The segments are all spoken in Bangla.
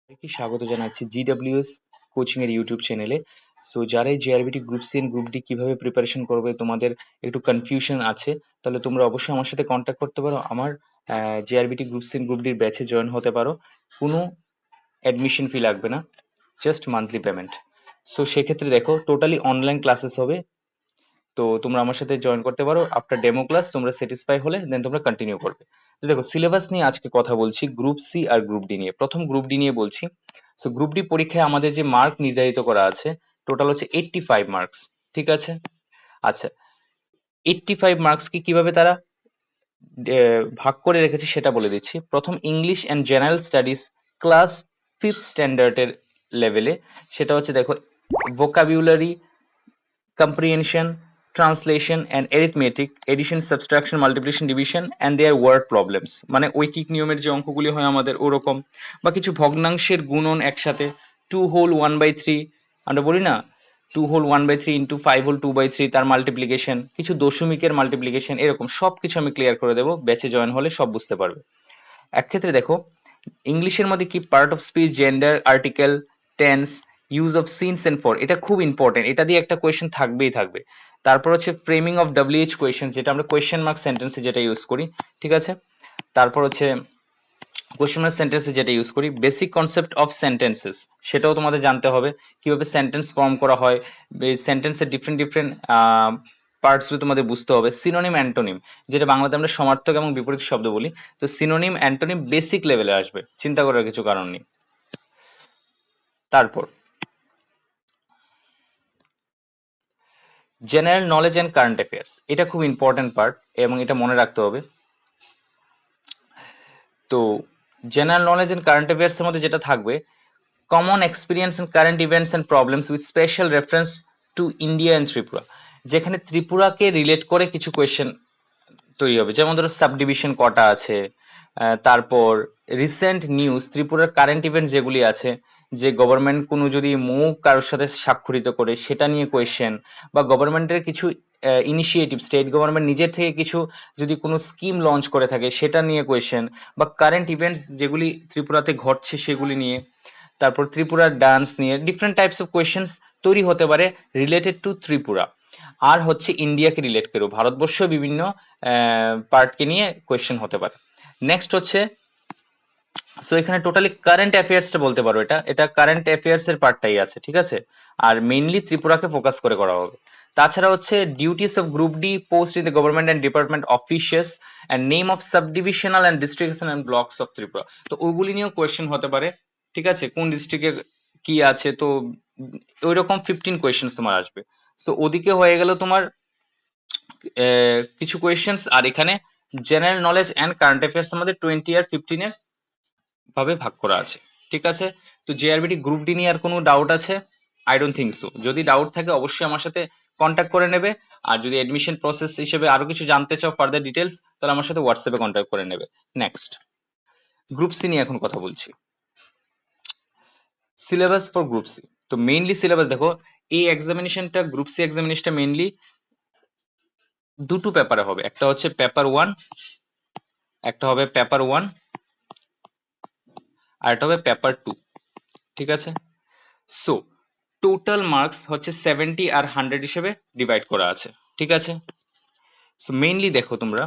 কি স্বাগত জানাচ্ছি জিডব্লিউএস কোচিং এর ইউটিউব চ্যানেলে। সো যারা এই JRBT group C and group D কিভাবে প্রিপারেশন করবে তোমাদের একটু কনফিউশন আছে, তাহলে তোমরা অবশ্যই আমার সাথে কন্ট্যাক্ট করতে পারো। আমার JRBT group C and group ডির ব্যাচে জয়েন হতে পারো। কোনো অ্যাডমিশন ফি লাগবে না, জাস্ট মান্থলি পেমেন্ট। সো সেক্ষেত্রে দেখো টোটালি অনলাইন ক্লাসেস হবে। তো তোমরা আমার সাথে জয়েন করতে পারো। আফটার ডেমো ক্লাস তোমরা স্যাটিসফাই হলে দেন তোমরা কন্টিনিউ করবে। তো দেখো সিলেবাস নিয়ে আজকে কথা বলছি, গ্রুপ সি আর গ্রুপ ডি নিয়ে। প্রথম গ্রুপ ডি নিয়ে বলছি। সো গ্রুপ ডি পরীক্ষায় আমাদের যে মার্ক নির্ধারিত করা আছে টোটাল হচ্ছে 85 মার্কস। ঠিক আছে। আচ্ছা, 85 মার্কস কি কিভাবে তারা ভাগ করে রেখেছে সেটা বলে দিচ্ছি। প্রথম English and general studies class 5th স্ট্যান্ডার্ডের লেভেলে, সেটা হচ্ছে দেখো vocabulary, comprehension, translation and arithmetic, addition, subtraction, multiplication, division and their word problems। মানে ঐকিক নিয়মের যে অঙ্কগুলি হয় আমাদের ওরকম, বা কিছু ভগ্নাংশের গুণন একসাথে, 2 হোল 1/3 আমরা বলি না, 2 হোল 1/3 ইন্টু 5 হোল 2/3 তার মাল্টিপ্লিকেশন, কিছু দশমিকের মাল্টিপ্লিকেশন, এরকম সবকিছু আমি ক্লিয়ার করে দেবো। ব্যাচে জয়েন হলে সব বুঝতে পারবে। এক ক্ষেত্রে দেখো ইংলিশের মধ্যে কি part of speech, gender, article, tense, use of since and for, এটা খুব ইম্পর্টেন্ট, এটা দিয়ে একটা কোয়েশ্চেন থাকবেই থাকবে। তারপর হচ্ছে ফ্রেমিং অফ ডব্লিউএইচ কোয়েশ্চেন, যেটা আমরা কোয়েশ্চেন মার্ক সেন্টেন্সে যেটা ইউজ করি। ঠিক আছে। তারপর হচ্ছে কোয়েশ্চেন মার্ক সেন্টেন্সে যেটা ইউজ করি, বেসিক কনসেপ্ট অফ সেন্টেন্সেস, সেটাও তোমাদের জানতে হবে, কিভাবে সেন্টেন্স ফর্ম করা হয়, সেন্টেন্সের ডিফারেন্ট ডিফারেন্ট পার্টস তোমাদের বুঝতে হবে। সিনোনিম অ্যান্টোনিম, যেটা বাংলাতে আমরা সমার্থক এবং বিপরীত শব্দ বলি, তো সিনোনিম অ্যান্টোনিম বেসিক লেভেলে আসবে, চিন্তা করার কিছু কারণ নেই। তারপর general knowledge and current affairs, এটা খুব ইম্পর্টেন্ট পার্ট এবং এটা মনে রাখতে হবে। তো general knowledge and current affairs এর মধ্যে যেটা থাকবে, common experience and current events and problems with special reference to India and Tripura, যেখানে ত্রিপুরাকে রিলেট করে কিছু কোয়েশ্চেন তৈরি হবে। যেমন ধরো সাব ডিভিশন কটা আছে, তারপর রিসেন্ট নিউজ, ত্রিপুরার কারেন্ট ইভেন্ট যেগুলি আছে, যে গভর্নমেন্ট কোনো যদি মুভ কারোর সাথে স্বাক্ষরিত করে সেটা নিয়ে কোয়েশ্চেন, বা গভর্নমেন্টের কিছু ইনিশিয়েটিভ, স্টেট গভর্নমেন্ট নিজের থেকে কিছু যদি কোনো স্কিম লঞ্চ করে থাকে সেটা নিয়ে কোয়েশ্চেন, বা কারেন্ট ইভেন্টস যেগুলি ত্রিপুরাতে ঘটছে সেগুলি নিয়ে। তারপর ত্রিপুরার ডান্স নিয়ে ডিফারেন্ট টাইপস অফ কোয়েশ্চেন্স তৈরি হতে পারে রিলেটেড টু ত্রিপুরা। আর হচ্ছে ইন্ডিয়াকে রিলেট করে ভারতবর্ষ বিভিন্ন পার্টকে নিয়ে কোয়েশ্চেন হতে পারে। নেক্সট হচ্ছে, সো এখানে টোটালি কারেন্ট অ্যাফেয়ার্সটা বলতে পারো, এটা এটা কারেন্ট অ্যাফেয়ার্স এর পার্টটাই আছে। ঠিক আছে। আর মেইনলি ত্রিপুরাকে ফোকাস করে করা হবে। তাছাড়া হচ্ছে duties of group D post in the government and department officials and name of sub divisional and districts and blocks of Tripura, তো ওইগুলি নিয়েও কোয়েশ্চেন হতে পারে। ঠিক আছে, কোন ডিস্ট্রিক্টে কি আছে, তো ওই রকম 15 কোয়েশ্চেন তোমার আসবে। সো ওদিকে হয়ে গেল তোমার কিছু কোয়েশ্চেন্স, আর এখানে general knowledge and current affairs আমাদের 20 আর 15 এর ভাবে ভাগ করা আছে। ঠিক আছে। তো জেআরবিটি গ্রুপ ডি নিয়ে আর কোনো ডাউট আছে? I don't think so. যদি ডাউট থাকে অবশ্যই আমার সাথে কন্ট্যাক্ট করে নেবে। আর যদি এডমিশন প্রসেস হিসেবে আরো কিছু জানতে চাও ফার্দার ডিটেলস, তাহলে আমার সাথে হোয়াটসঅ্যাপে কন্ট্যাক্ট করে নেবে। নেক্সট গ্রুপ সি নিয়ে এখন কথা বলছি। সিলেবাস ফর গ্রুপ সি, তো মেইনলি সিলেবাস দেখো, এই এক্সামিনেশনটা গ্রুপ সি এক্সামিনেশনটা মেইনলি দুটো পেপারে হবে। একটা হচ্ছে পেপার 1, একটা হবে পেপার 1, আর একটা হবে পেপার 2। ঠিক আছে। সো টোটাল মার্কস হচ্ছে 70 আর 100 হিসেবে ডিভাইড করা আছে। ঠিক আছে। সো মেইনলি দেখো তোমরা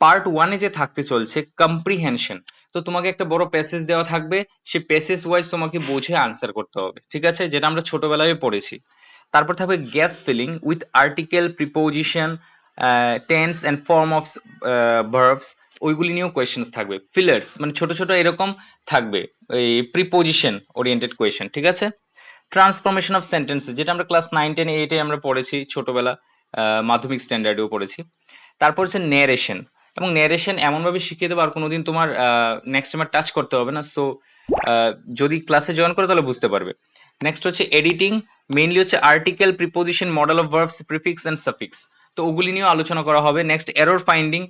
পার্ট 1 এ যে থাকতে চলছে কম্প্রিহেনশন, তো তোমাকে একটা বড় প্যাসেজ দেওয়া থাকবে, সেই প্যাসেজ ওয়াইজ তোমাকে বুঝে আনসার করতে হবে। ঠিক আছে, যেটা আমরা ছোটবেলায় পড়েছি। তারপর থাকবে gap filling with article, preposition, tense and form of verbs, ওইগুলি নিয়েও কোয়েশ্চেন্স থাকবে। ফিলার্স মানে ছোট ছোট এরকম থাকবে, এই প্রিপোজিশন ওরিয়েন্টেড কোয়েশ্চেন। ঠিক আছে। ট্রান্সফরমেশন অফ সেন্টেন্সেস, যেটা আমরা ক্লাস 9, 10, 8 এ আমরা পড়েছি ছোটবেলা, মাধ্যমিক স্ট্যান্ডার্ডেও পড়েছি। তারপর হচ্ছে ন্যারেশন, এবং ন্যারেশন এমন ভাবে শিখিয়ে দেবো আর কোনোদিন তোমার নেক্সট টাইম টাচ করতে হবে না। সো যদি ক্লাসে জয়েন করো তাহলে বুঝতে পারবে। নেক্সট হচ্ছে এডিটিং, মেইনলি হচ্ছে article, preposition, modal of verbs, prefix and suffix, তো ওগুলি নিয়েও আলোচনা করা হবে। Next error finding,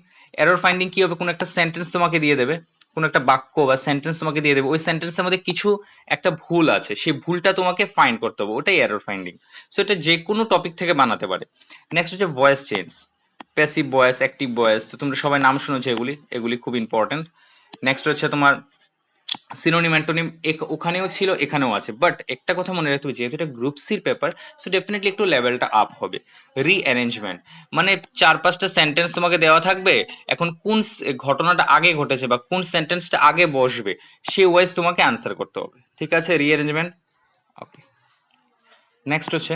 error finding কি হবে, কোনো একটা সেন্টেন্স তোমাকে দিয়ে দেবে, কোনো একটা বাক্য বা সেন্টেন্স তোমাকে দিয়ে দেবে, ওই সেন্টেন্সের মধ্যে কিছু একটা ভুল আছে, সেই ভুলটা তোমাকে ফাইন্ড করতে হবে, ওটাই এরর ফাইন্ডিং। সো এটা যে কোনো টপিক থেকে বানাতে পারে। নেক্সট হচ্ছে voice change, passive voice, active voice, তো তোমরা সবাই নাম শুনেছো এগুলি, এগুলি খুব ইম্পর্টেন্ট। নেক্সট হচ্ছে তোমার সিনোনিম অ্যান্টোনিম ওখানেও ছিল, এখানেও আছে, বাট একটা কথা মনে রাখতে হবে, যেহেতু এটা গ্রুপ সির পেপার, সো ডেফিনেটলি একটু লেভেলটা আপ হবে। রিঅ্যারেঞ্জমেন্ট মানে 4-5টা সেন্টেন্স তোমাকে দেওয়া থাকবে, এখন কোন ঘটনাটা আগে ঘটেছে বা কোন সেন্টেন্সটা আগে বসবে সে ওয়াইজ তোমাকে আনসার করতে হবে, ঠিক আছে? রিঅ্যারেঞ্জমেন্ট। ওকে, নেক্সট হচ্ছে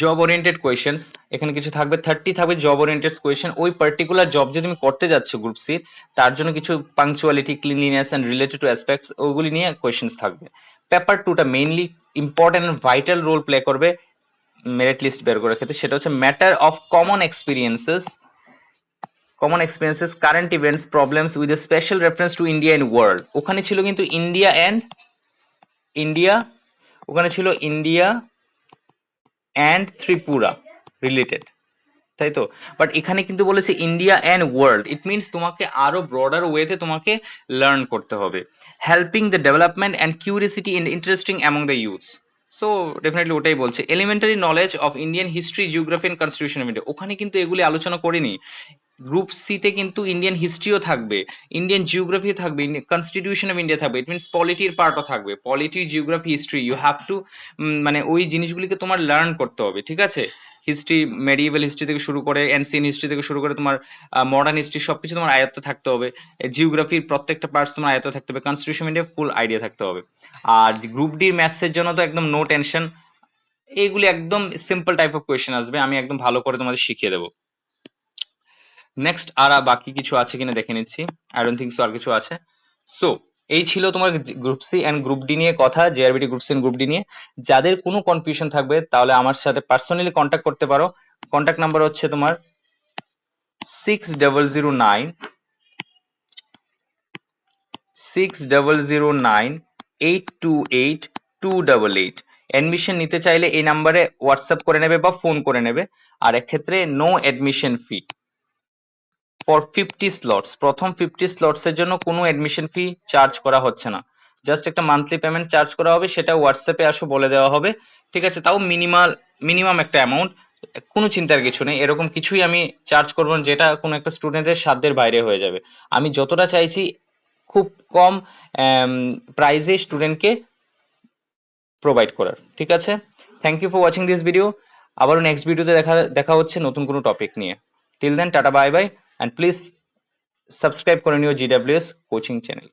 জব ওরিয়েন্টেড কোয়েশ্চেন্স। এখানে কিছু থাকবে, 30 থাকবে জব ওরিয়েন্টেড কোয়েশ্চেন। ওই পার্টিকুলার জব যে তুমি করতে যাচ্ছ গ্রুপ সি, তার জন্য কিছু punctuality, cleanliness and related to aspects, ওইগুলি নিয়ে কোয়েশ্চেন্স থাকবে। পেপার 2টা mainly important vital role play করবে মেরিট লিস্ট বের করার ক্ষেত্রে, সেটা হচ্ছে matter of common experiences current events problems with a special reference to India and world. ওখানে ছিল কিন্তু ইন্ডিয়া ওখানে ছিল ইন্ডিয়া অ্যান্ড ত্রিপুরা রিলেটেড, তাই তো? বাট এখানে কিন্তু বলেছে India and world, it means তোমাকে আরো ব্রডার ওয়েতে তোমাকে লার্ন করতে হবে। Helping the development and curiosity in interesting among the youths. So definitely ওটাই বলছে। Elementary knowledge of Indian history, geography and constitution of India, ওখানে কিন্তু এগুলি আলোচনা করিনি। গ্রুপ সিতে কিন্তু ইন্ডিয়ান হিস্ট্রিও থাকবে, ইন্ডিয়ান জিওগ্রাফিও থাকবে, কনস্টিটিউশন অফ ইন্ডিয়া থাকবে, ইট মিনস পলিটির পার্টও থাকবে। Polity, geography, history, you have to মানে ওই জিনিসগুলিকে তোমার লার্ন করতে হবে, ঠিক আছে? হিস্ট্রি, মেডিয়েভাল হিস্ট্রি থেকে শুরু করে, এনসিয়েন্ট হিস্ট্রি থেকে শুরু করে তোমার মডার্ন হিস্ট্রি, সবকিছু তোমার আয়ত্তে থাকতে হবে। জিওগ্রাফির প্রত্যেকটা পার্টস তোমার আয়ত্তে থাকতে হবে, constitution of India full idea থাকতে হবে। আর গ্রুপ ডি ম্যাথসের জন্য তো একদম নো টেনশন, এইগুলি একদম সিম্পল টাইপ অফ কোয়েশ্চেন আসবে, আমি একদম ভালো করে তোমাদের শিখিয়ে দেবো। নেক্সট আর বাকি কিছু আছে কিনা দেখে নিচ্ছি, আই ডোন্ট থিঙ্ক সো আর কিছু আছে। সো এই ছিল তোমার group C and group D নিয়ে কথা, JRBT group C and group D নিয়ে। যাদের কোনো কনফিউশন থাকবে তাহলে আমার সাথে পার্সোনালি কন্ট্যাক্ট করতে পারো। কন্ট্যাক্ট নাম্বার হচ্ছে তোমার 6009 828 288। অ্যাডমিশন নিতে চাইলে এই নাম্বারে হোয়াটসঅ্যাপ করে নেবে বা ফোন করে নেবে। আর এক্ষেত্রে no admission fee for 50 slots, প্রথম 50 স্লটস এর জন্য কোনো অ্যাডমিশন ফি চার্জ করা হচ্ছে না, জাস্ট একটা মান্থলি পেমেন্ট চার্জ করা হবে, সেটা হোয়াটসঅ্যাপে আসো বলে দেওয়া হবে, ঠিক আছে? তাও মিনিমাম একটা অ্যামাউন্ট, কোনো চিন্তার কিছু নেই, এরকম কিছুই আমি চার্জ করবো না যেটা কোনো একটা স্টুডেন্টের সাধ্যের বাইরে হয়ে যাবে। আমি যতটা চাইছি খুব কম প্রাইসে স্টুডেন্টকে প্রোভাইড করার, ঠিক আছে? Thank you for watching this video. আবারও নেক্সট ভিডিওতে দেখা হচ্ছে নতুন কোনো টপিক নিয়ে। Till then tata bye bye, and please subscribe করে নিও জিডব্লিউএস কোচিং চ্যানেল।